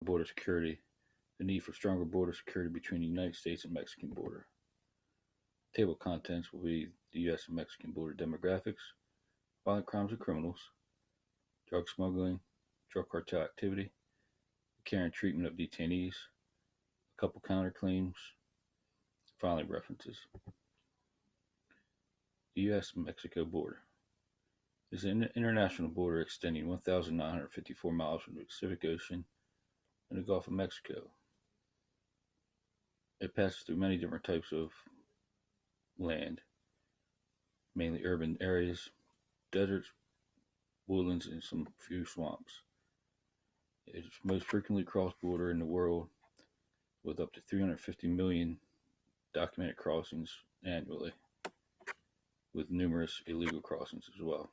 Border security, the need for stronger border security between the United States and Mexican border. Table of contents will be the U.S. and Mexican border demographics, violent crimes and criminals, drug smuggling, drug cartel activity, the care and treatment of detainees, a couple counterclaims, filing references. The U.S. Mexico border is an international border extending 1,954 miles from the Pacific Ocean and the Gulf of Mexico. It passes through many different types of land, mainly urban areas, deserts, woodlands, and some few swamps. It is most frequently crossed border in the world, with up to 350 million documented crossings annually, with numerous illegal crossings as well.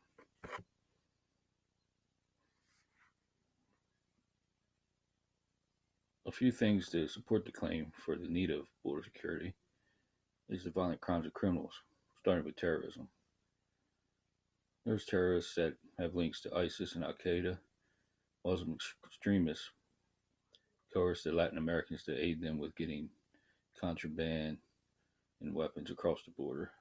A few things to support the claim for the need of border security is the violent crimes of criminals, starting with terrorism. There's terrorists that have links to ISIS and Al Qaeda. Muslim extremists coerce the Latin Americans to aid them with getting contraband and weapons across the border.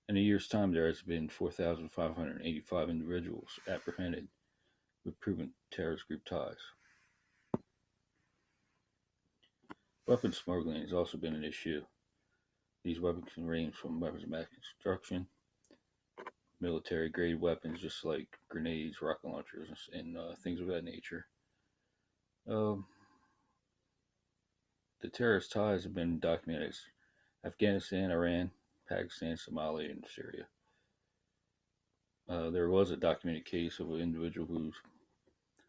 In a year's time, there has been 4,585 individuals apprehended with proven terrorist group ties. Weapons smuggling has also been an issue. These weapons can range from weapons of mass destruction, military-grade weapons just like grenades, rocket launchers, and things of that nature. The terrorist ties have been documented as Afghanistan, Iran, Pakistan, Somalia, and Syria. There was a documented case of an individual who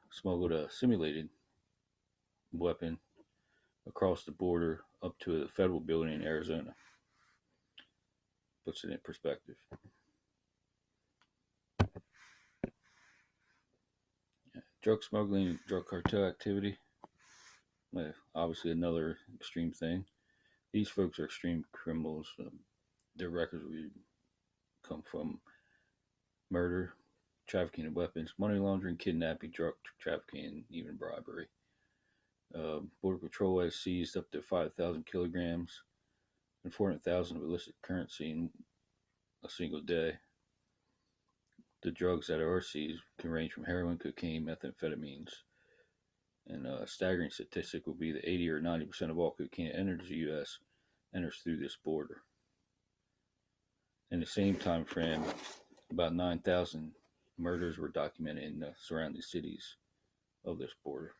smuggled a simulated weapon across the border up to a federal building in Arizona. Puts it in perspective. Drug smuggling and drug cartel activity, obviously another extreme thing. These folks are extreme criminals. Their records would come from murder, trafficking of weapons, money laundering, kidnapping, drug trafficking, and even bribery. Border Patrol has seized up to 5,000 kilograms and 400,000 of illicit currency in a single day. The drugs that are seized can range from heroin, cocaine, methamphetamines, and a staggering statistic will be that 80 or 90% of all cocaine that enters the U.S. enters through this border. In the same time frame, about 9,000 murders were documented in the surrounding cities of this border.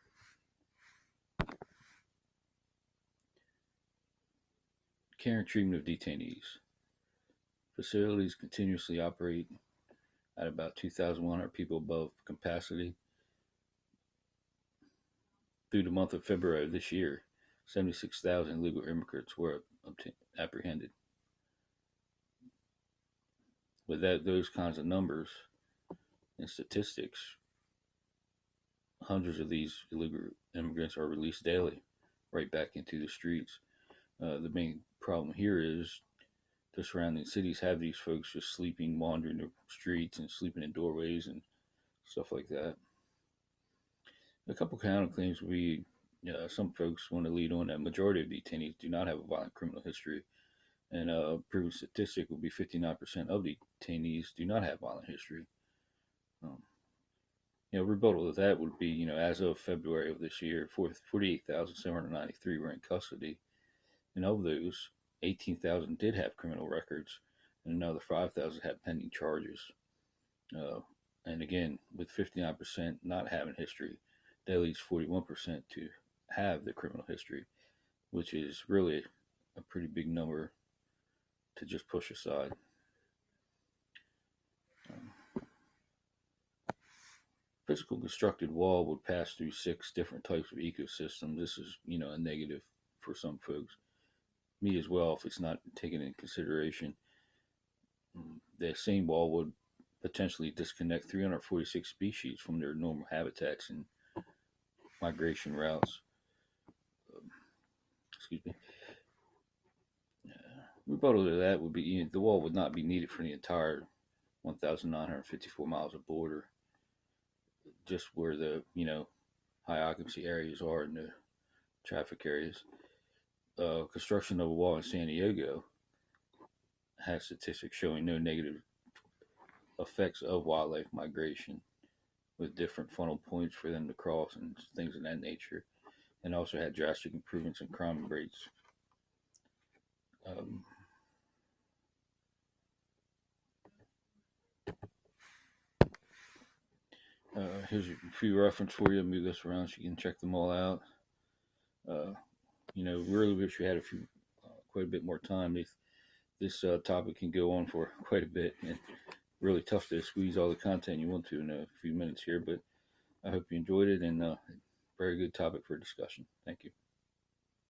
Care and treatment of detainees. Facilities continuously operate at about 2,100 people above capacity. Through the month of February of this year, 76,000 illegal immigrants were apprehended. With those kinds of numbers and statistics, hundreds of these illegal immigrants are released daily, right back into the streets. The main problem here is the surrounding cities have these folks just sleeping, wandering the streets and sleeping in doorways and stuff like that. A couple counterclaims would be some folks want to lead on that majority of detainees do not have a violent criminal history. And a proven statistic would be 59% of detainees do not have violent history. Rebuttal to that would be, as of February of this year, 48,793 were in custody. And of those, 18,000 did have criminal records, and another 5,000 had pending charges. And again, with 59% not having history, that leaves 41% to have the criminal history, which is really a pretty big number to just push aside. Physical constructed wall would pass through 6 different types of ecosystems. This is, a negative for some folks. Me as well, if it's not taken into consideration. The same wall would potentially disconnect 346 species from their normal habitats and migration routes. Rebuttal to that would be the wall would not be needed for the entire 1,954 miles of border, just where the high occupancy areas are in the traffic areas. Construction of a wall in San Diego has statistics showing no negative effects of wildlife migration, with different funnel points for them to cross and things of that nature, and also had drastic improvements in crime rates. Um, Here's a few reference for you. Move this around so you can check them all out. Uh, really wish we had quite a bit more time. This topic can go on for quite a bit, and really tough to squeeze all the content you want to in a few minutes here. But I hope you enjoyed it, and very good topic for discussion. Thank you.